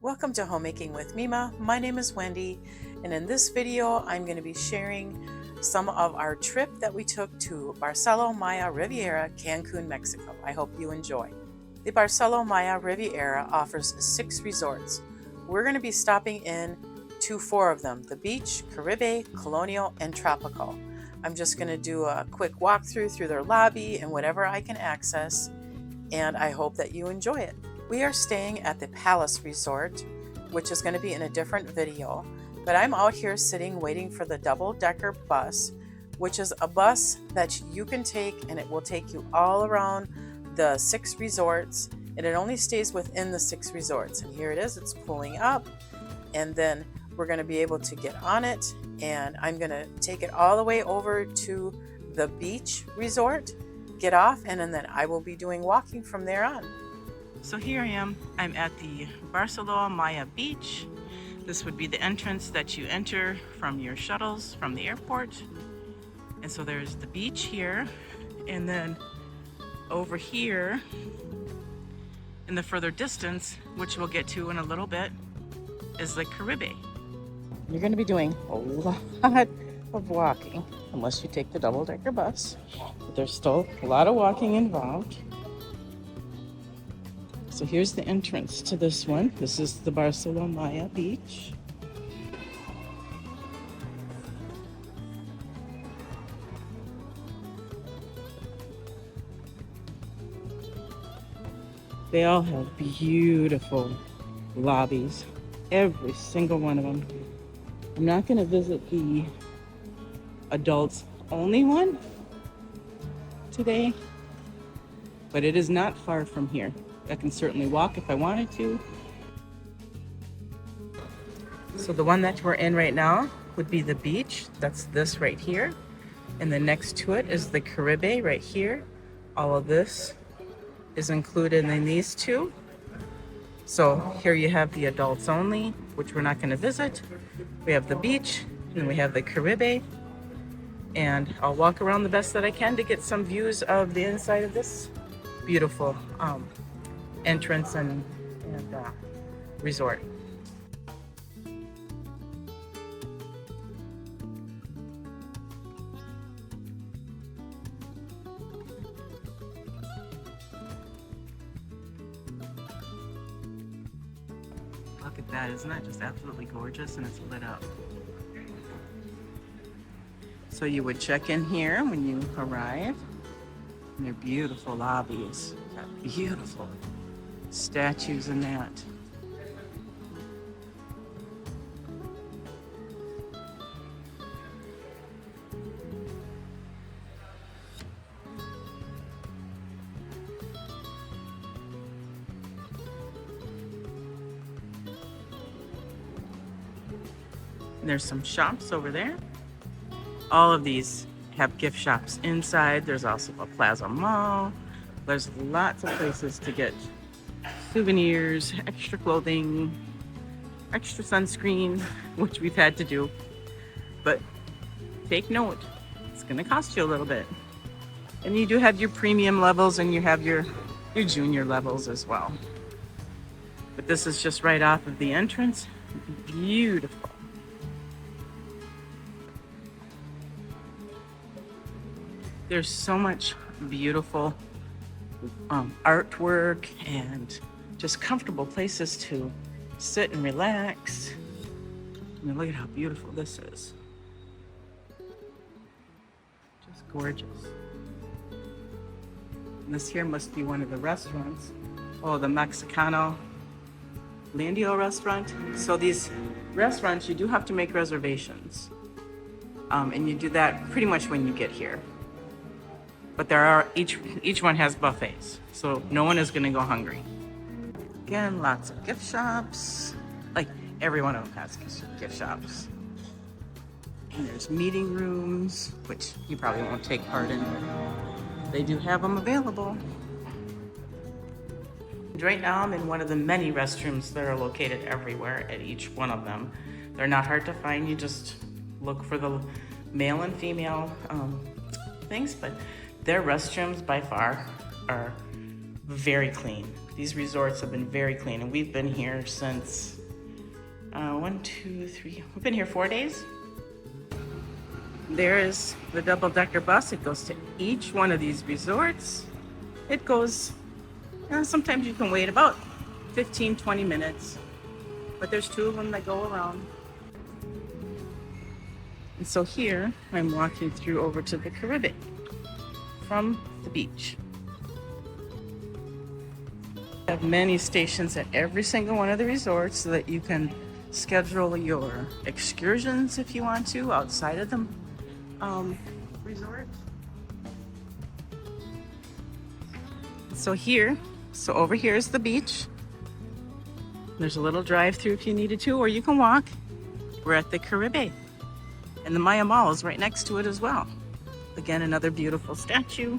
Welcome to Homemaking with Mima. My name is Wendy, and in this video I'm going to be sharing some of our trip that we took to Barcelo Maya Riviera, Cancun, Mexico. I hope you enjoy. The Barcelo Maya Riviera offers 6 resorts. We're going to be stopping in to 4 of them: the beach, Caribe, Colonial, and Tropical. I'm just going to do a quick walkthrough through their lobby and whatever I can access, and I hope that you enjoy it. We are staying at the Palace Resort, which is going to be in a different video, but I'm out here sitting waiting for the double-decker bus, which is a bus that you can take, and it will take you all around the 6 resorts, and it only stays within the 6 resorts. And here it is, it's pulling up, and then we're going to be able to get on it, and I'm going to take it all the way over to the beach resort, get off, and then I will be doing walking from there on. So here I am. I'm at the Barcelo Maya Beach. This would be the entrance that you enter from your shuttles from the airport. And so there's the beach here, and then over here in the further distance, which we'll get to in a little bit, is the Caribe. You're going to be doing a lot of walking unless you take the double-decker bus, but there's still a lot of walking involved. So here's the entrance to this one. This is the Barcelo Maya Beach. They all have beautiful lobbies, every single one of them. I'm not going to visit the adults only one today, but it is not far from here. I can certainly walk if I wanted to. So the one that we're in right now would be the beach. That's this right here. And then next to it is the Caribe right here. All of this is included in these two. So here you have the adults only, which we're not going to visit. We have the beach, and we have the Caribe. And I'll walk around the best that I can to get some views of the inside of this beautiful entrance and resort. Look at that, isn't that just absolutely gorgeous? And it's lit up. So you would check in here when you arrive, and they're beautiful lobbies. Beautiful statues and that. And there's some shops over there. All of these have gift shops inside. There's also a Plaza Mall. There's lots of places to get souvenirs, extra clothing, extra sunscreen, which we've had to do. But take note, it's going to cost you a little bit. And you do have your premium levels, and you have your junior levels as well. But this is just right off of the entrance. Beautiful. There's so much beautiful artwork and just comfortable places to sit and relax. I mean, look at how beautiful this is. Just gorgeous. And this here must be one of the restaurants. Oh, the Mexicano Landio restaurant. So these restaurants, you do have to make reservations. And you do that pretty much when you get here. But there are, each one has buffets, so no one is gonna go hungry. Again, lots of gift shops. Like, every one of them has gift shops. And there's meeting rooms, which you probably won't take part in. They do have them available. And right now I'm in one of the many restrooms that are located everywhere at each one of them. They're not hard to find. You just look for the male and female things, but their restrooms by far are very clean. These resorts have been very clean, and we've been here since 1, 2, 3. We've been here 4 days. There is the double-decker bus. It goes to each one of these resorts. It goes, sometimes you can wait about 15-20 minutes, but there's 2 of them that go around. And so here I'm walking through over to the Caribbean from the beach. We have many stations at every single one of the resorts so that you can schedule your excursions if you want to outside of the resort. So over here is the beach. There's a little drive-through if you needed to, or you can walk. We're at the Caribbean, and the Maya Mall is right next to it as well. Again, another beautiful statue.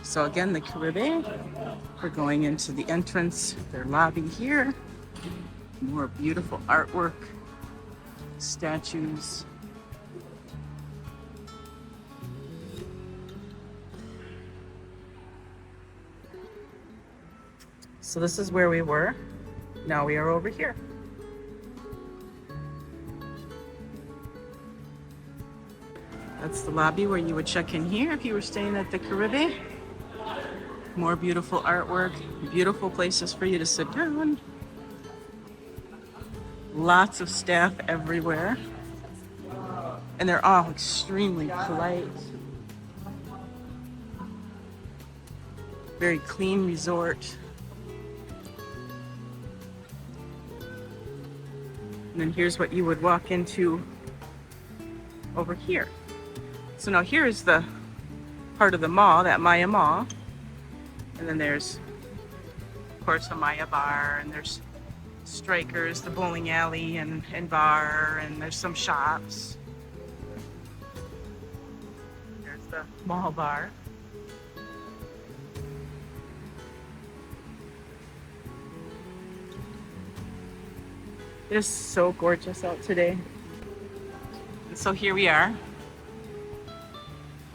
So again, the Caribbean, we're going into the entrance, their lobby here. More beautiful artwork, statues. So this is where we were. Now we are over here. That's the lobby where you would check in here if you were staying at the Caribbean. More beautiful artwork, beautiful places for you to sit down. Lots of staff everywhere. And they're all extremely polite. Very clean resort. And then here's what you would walk into over here. So now here's the part of the mall, that Maya Mall. And then there's, of course, a Maya bar, and there's Strikers, the bowling alley and bar, and there's some shops. There's the mall bar. It is so gorgeous out today. And so here we are.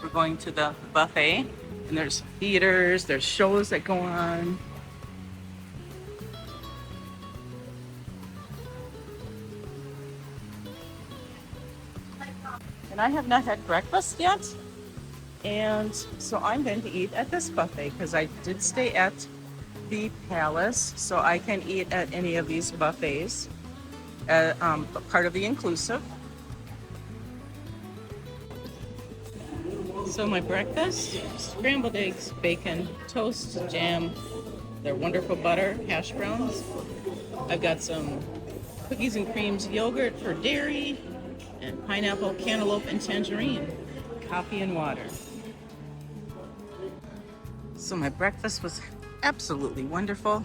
We're going to the buffet, and there's theaters, there's shows that go on. And I have not had breakfast yet, and so I'm going to eat at this buffet because I did stay at the Palace, so I can eat at any of these buffets, part of the inclusive. So my breakfast, scrambled eggs, bacon, toast, jam, their wonderful butter, hash browns. I've got some cookies and creams yogurt for dairy, and pineapple, cantaloupe, and tangerine, coffee and water. So my breakfast was absolutely wonderful.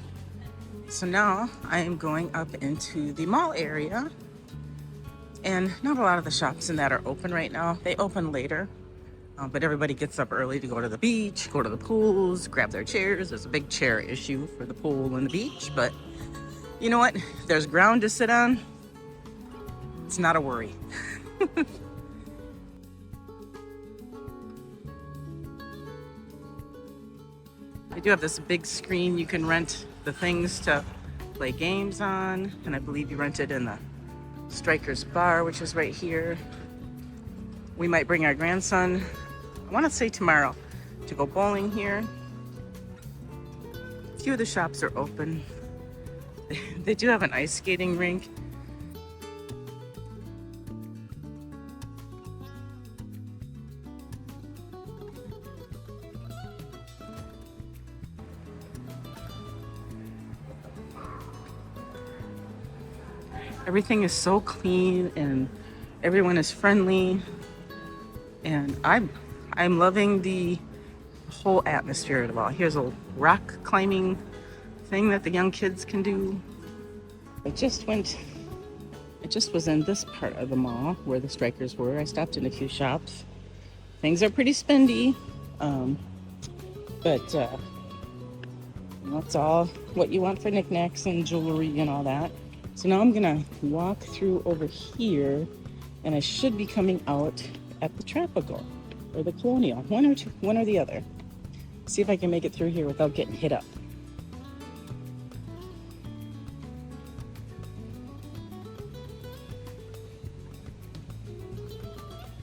So now I am going up into the mall area, and not a lot of the shops in that are open right now. They open later. But everybody gets up early to go to the beach, go to the pools, grab their chairs. There's a big chair issue for the pool and the beach, but you know what? If there's ground to sit on, it's not a worry. They do have this big screen you can rent the things to play games on, and I believe you rent it in the Strikers bar, which is right here. We might bring our grandson, I want to say tomorrow, to go bowling here. A few of the shops are open. They do have an ice skating rink. Everything is so clean and everyone is friendly, and I'm loving the whole atmosphere of it all. Here's a rock climbing thing that the young kids can do. I just was in this part of the mall where the Strikers were. I stopped in a few shops. Things are pretty spendy, but that's all what you want for knickknacks and jewelry and all that. So now I'm gonna walk through over here, and I should be coming out at the Tropical or the Colonial, one or the other. See if I can make it through here without getting hit up.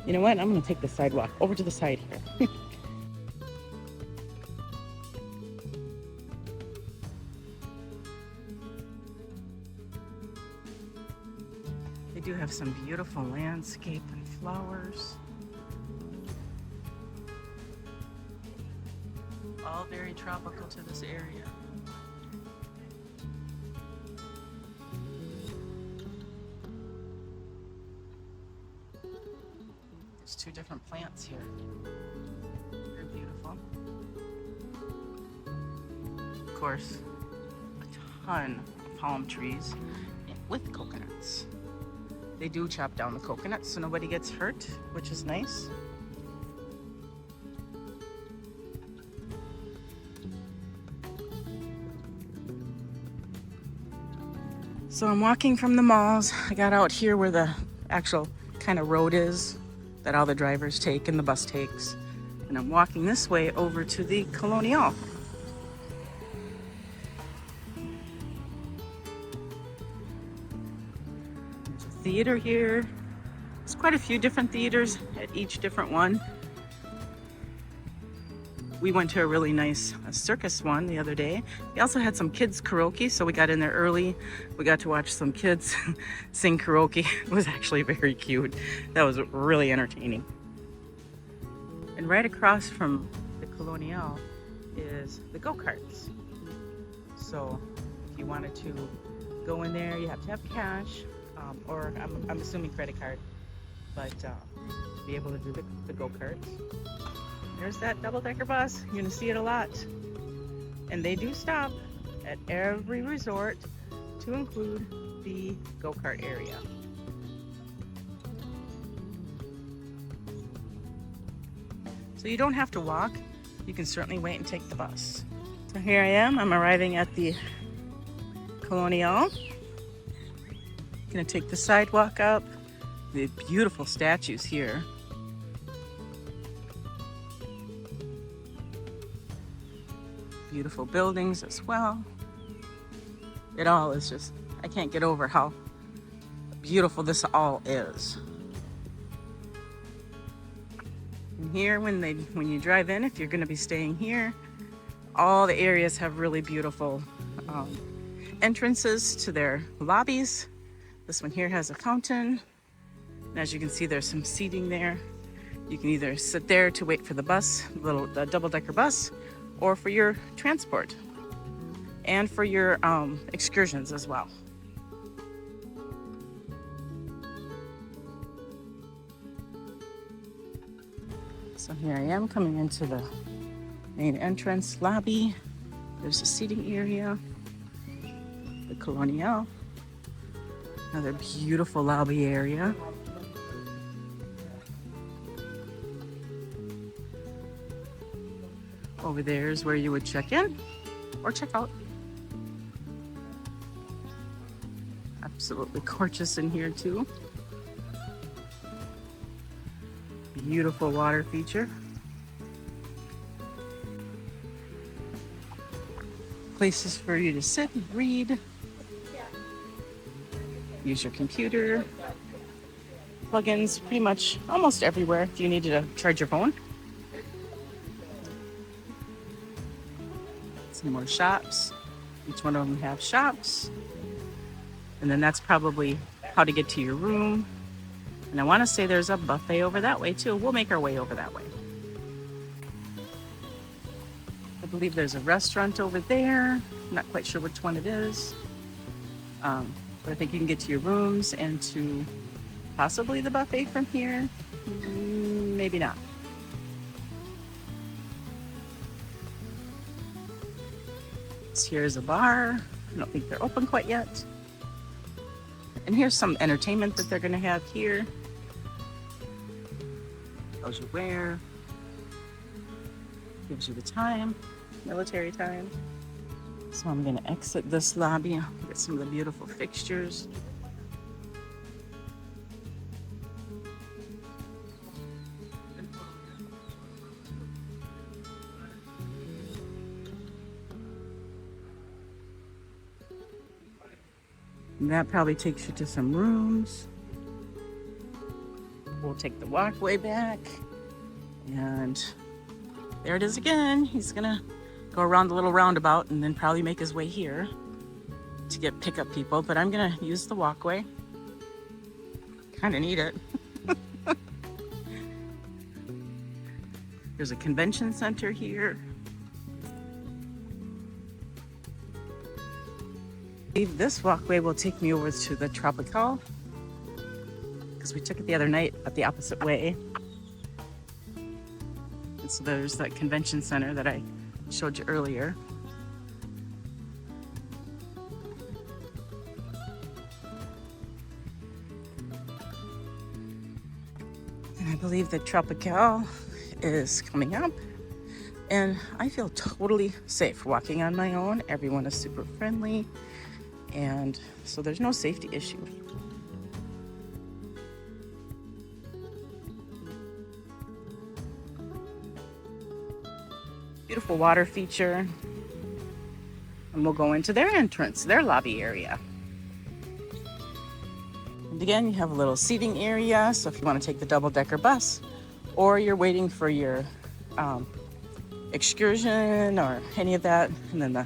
You know what? I'm gonna take the sidewalk over to the side here. They do have some beautiful landscape and flowers. All very tropical to this area. There's two different plants here. They're beautiful. Of course, a ton of palm trees with coconuts. They do chop down the coconuts so nobody gets hurt, which is nice. So I'm walking from the malls. I got out here where the actual kind of road is that all the drivers take and the bus takes. And I'm walking this way over to the Colonial. There's a theater here. There's quite a few different theaters at each different one. We went to a really nice circus one the other day. They also had some kids karaoke, so we got in there early. We got to watch some kids sing karaoke. It was actually very cute. That was really entertaining. And right across from the Colonial is the go-karts. So if you wanted to go in there, you have to have cash, or I'm assuming credit card, but to be able to do the go-karts. There's that double-decker bus. You're gonna see it a lot. And they do stop at every resort to include the go-kart area. So you don't have to walk. You can certainly wait and take the bus. So here I am. I'm arriving at the Colonial. Gonna take the sidewalk up. The beautiful statues here. Beautiful buildings as well. It all is just, I can't get over how beautiful this all is. And here, when you drive in, if you're going to be staying here, all the areas have really beautiful entrances to their lobbies. This one here has a fountain. And as you can see, there's some seating there. You can either sit there to wait for the bus, the double-decker bus, or for your transport and for your excursions as well. So here I am coming into the main entrance lobby. There's a seating area, the Colonial, another beautiful lobby area. Over there is where you would check in or check out. Absolutely gorgeous in here too. Beautiful water feature. Places for you to sit and read. Use your computer. Plugins pretty much almost everywhere if you needed to charge your phone. Some more shops. Each one of them have shops. And then that's probably how to get to your room. And I want to say there's a buffet over that way too. We'll make our way over that way. I believe there's a restaurant over there. I'm not quite sure which one it is. But I think you can get to your rooms and to possibly the buffet from here. Maybe not. Here's a bar. I don't think they're open quite yet. And here's some entertainment that they're going to have here. Tells you where. Gives you the time, military time. So I'm going to exit this lobby. Get some of the beautiful fixtures. And that probably takes you to some rooms. We'll take the walkway back. And there it is again. He's gonna go around the little roundabout and then probably make his way here to pick up people. But I'm gonna use the walkway. Kind of need it. There's a convention center here. This walkway will take me over to the Tropical, because we took it the other night but the opposite way. And so there's that convention center that I showed you earlier. And I believe the Tropical is coming up, and I feel totally safe walking on my own. Everyone is super friendly, and so there's no safety issue. Beautiful water feature, and we'll go into their entrance, their lobby area. And again, you have a little seating area, so if you want to take the double-decker bus, or you're waiting for your excursion or any of that, and then the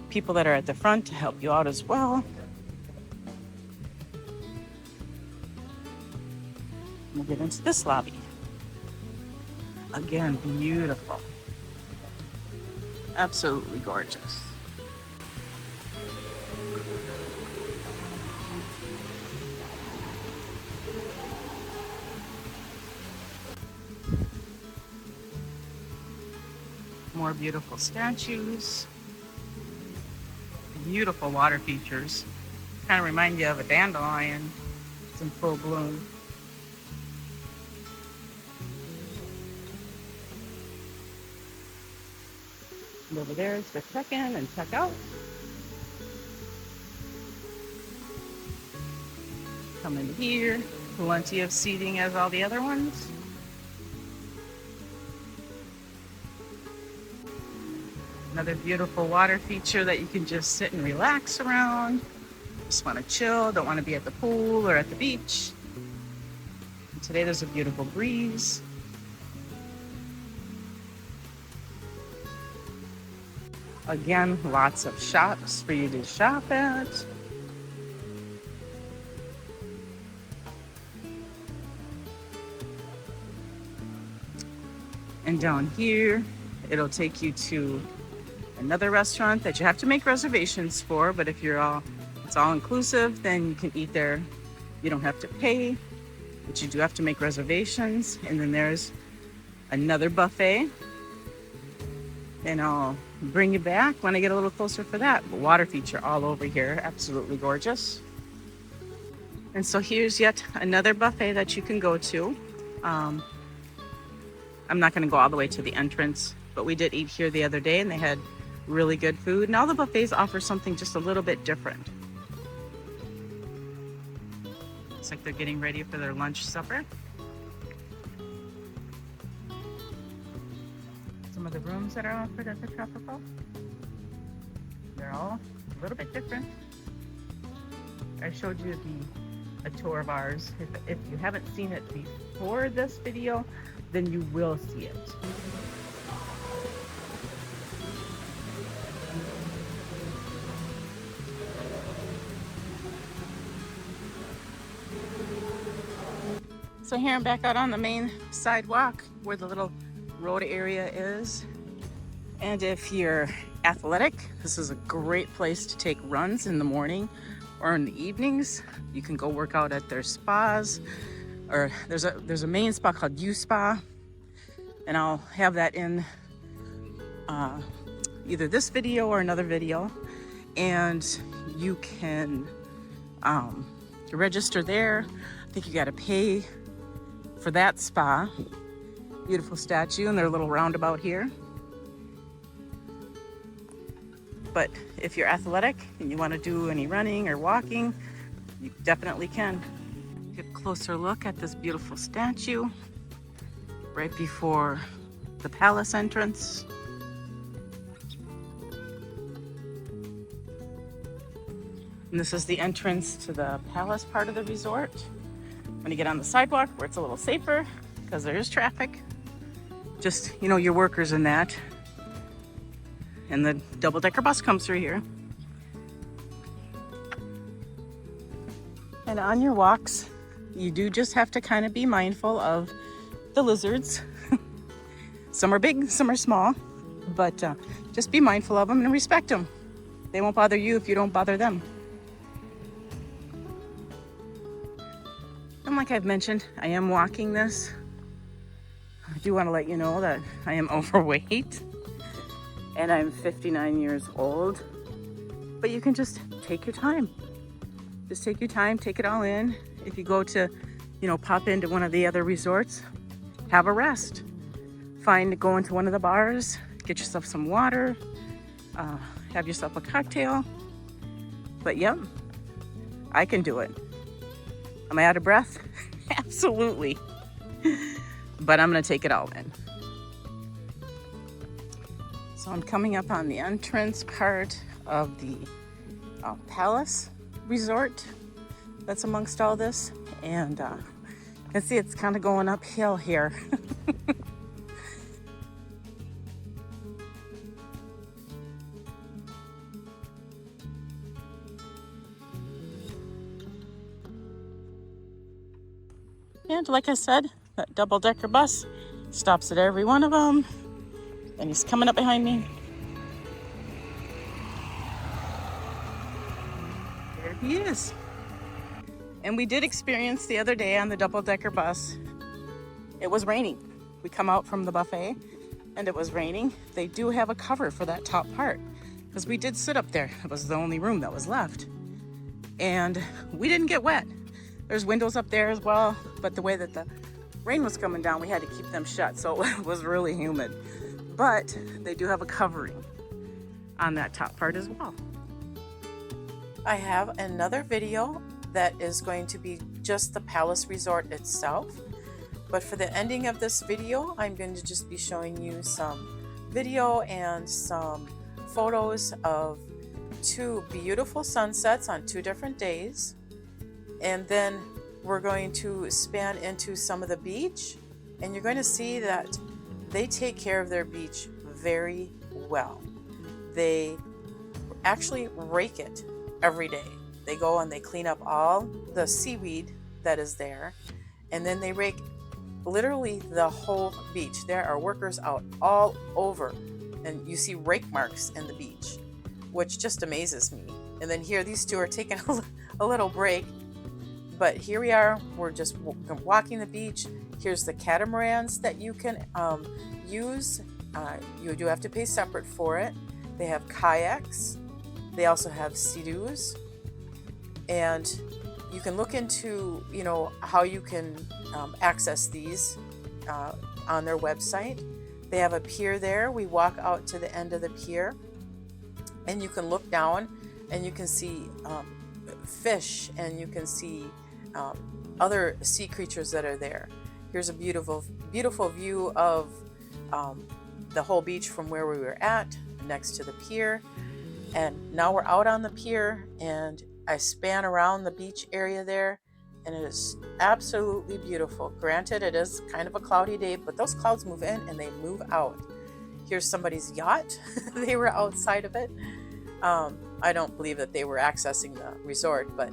people that are at the front to help you out as well. We'll get into this lobby. Again, beautiful. Absolutely gorgeous. More beautiful statues. Beautiful water features. Kind of remind you of a dandelion. It's in full bloom. And over there is the check-in and check-out. Come in here. Plenty of seating as all the other ones. Another beautiful water feature that you can just sit and relax around. Just want to chill, don't want to be at the pool or at the beach. And today there's a beautiful breeze. Again, lots of shops for you to shop at. And down here, it'll take you to another restaurant that you have to make reservations for, but if it's all inclusive, then you can eat there. You don't have to pay, but you do have to make reservations. And then there's another buffet, and I'll bring you back when I get a little closer for that. Water feature all over here, absolutely gorgeous. And so here's yet another buffet that you can go to. I'm not going to go all the way to the entrance, but we did eat here the other day and they had really good food. And all the buffets offer something just a little bit different. Looks like they're getting ready for their lunch supper. Some of the rooms that are offered at the Tropical, they're all a little bit different. I showed you a tour of ours. If you haven't seen it before this video, then you will see it. So here I'm back out on the main sidewalk where the little road area is. And if you're athletic, this is a great place to take runs in the morning or in the evenings. You can go work out at their spas, or there's a main spa called U Spa, and I'll have that in either this video or another video. And you can register there. I think you got to pay for that spa. Beautiful statue and their little roundabout here. But if you're athletic and you want to do any running or walking, you definitely can. Get a closer look at this beautiful statue right before the palace entrance. And this is the entrance to the palace part of the resort. When you get on the sidewalk where it's a little safer because there is traffic, just, you know, your workers and that. And the double-decker bus comes through here. And on your walks, you do just have to kind of be mindful of the lizards. Some are big, some are small, but just be mindful of them and respect them. They won't bother you if you don't bother them. And like I've mentioned, I am walking this. I do want to let you know that I am overweight and I'm 59 years old, but you can just take your time. Just take your time, take it all in. If you go to, you know, pop into one of the other resorts, have a rest. Go into one of the bars, get yourself some water, have yourself a cocktail. But yep, I can do it. Am I out of breath? Absolutely. But I'm gonna take it all in. So I'm coming up on the entrance part of the palace resort that's amongst all this. And you can see it's kind of going uphill here. And like I said, that double-decker bus stops at every one of them. And he's coming up behind me. There he is. And we did experience the other day on the double-decker bus, it was raining. We come out from the buffet and it was raining. They do have a cover for that top part because we did sit up there. It was the only room that was left. And we didn't get wet. There's windows up there as well, but the way that the rain was coming down, we had to keep them shut, so it was really humid. But they do have a covering on that top part as well. I have another video that is going to be just the Palace Resort itself. But for the ending of this video, I'm going to just be showing you some video and some photos of two beautiful sunsets on 2 different days. And then we're going to span into some of the beach, and you're going to see that they take care of their beach very well. They actually rake it every day. They go and they clean up all the seaweed that is there, and then they rake literally the whole beach. There are workers out all over, and you see rake marks in the beach, which just amazes me. And then here, these two are taking a little break. But here we are, we're just walking the beach. Here's the catamarans that you can use. You do have to pay separate for it. They have kayaks. They also have sea-doos. And you can look into, you know, how you can access these on their website. They have a pier there. We walk out to the end of the pier, and you can look down and you can see fish, and you can see other sea creatures that are there. Here's a beautiful view of the whole beach from where we were at, next to the pier. And now we're out on the pier, and I span around the beach area there, and it is absolutely beautiful. Granted, it is kind of a cloudy day, but those clouds move in and they move out. Here's somebody's yacht. They were outside of it. I don't believe that they were accessing the resort, but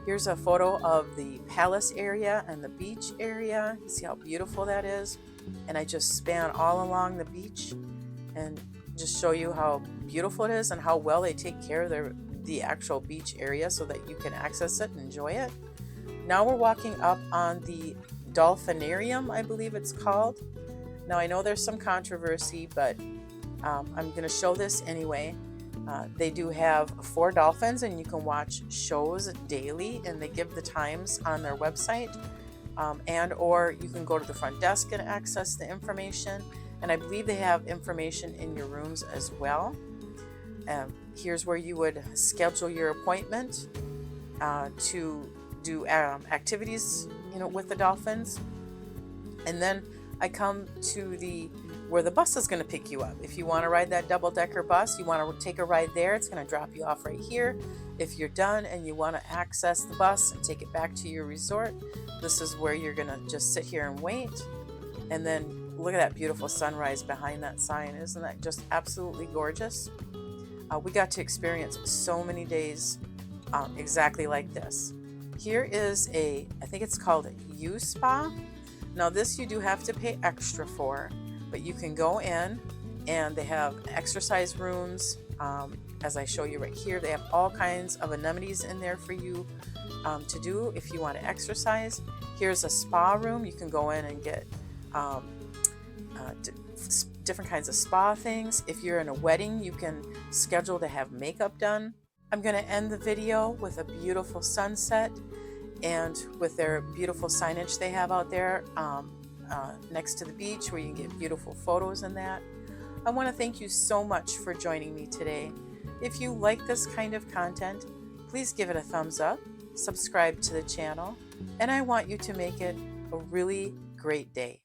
here's a photo of the palace area and the beach area. You see how beautiful that is? And I just span all along the beach and just show you how beautiful it is and how well they take care of the actual beach area so that you can access it and enjoy it. Now we're walking up on the Dolphinarium, I believe it's called. Now I know there's some controversy, but I'm going to show this anyway. They do have 4 dolphins, and you can watch shows daily, and they give the times on their website, and or you can go to the front desk and access the information, and I believe they have information in your rooms as well. Here's where you would schedule your appointment to do activities, you know, with the dolphins. And then I come to the where the bus is going to pick you up. If you want to ride that double-decker bus, you want to take a ride there, it's going to drop you off right here. If you're done and you want to access the bus and take it back to your resort, this is where you're going to just sit here and wait. And then look at that beautiful sunrise behind that sign. Isn't that just absolutely gorgeous? We got to experience so many days exactly like this. Here is I think it's called U Spa. Now this you do have to pay extra for, but you can go in and they have exercise rooms. As I show you right here, they have all kinds of amenities in there for you to do if you want to exercise. Here's a spa room. You can go in and get different kinds of spa things. If you're in a wedding, you can schedule to have makeup done. I'm going to end the video with a beautiful sunset and with their beautiful signage they have out there next to the beach where you can get beautiful photos and that. I want to thank you so much for joining me today. If you like this kind of content, please give it a thumbs up, subscribe to the channel, and I want you to make it a really great day.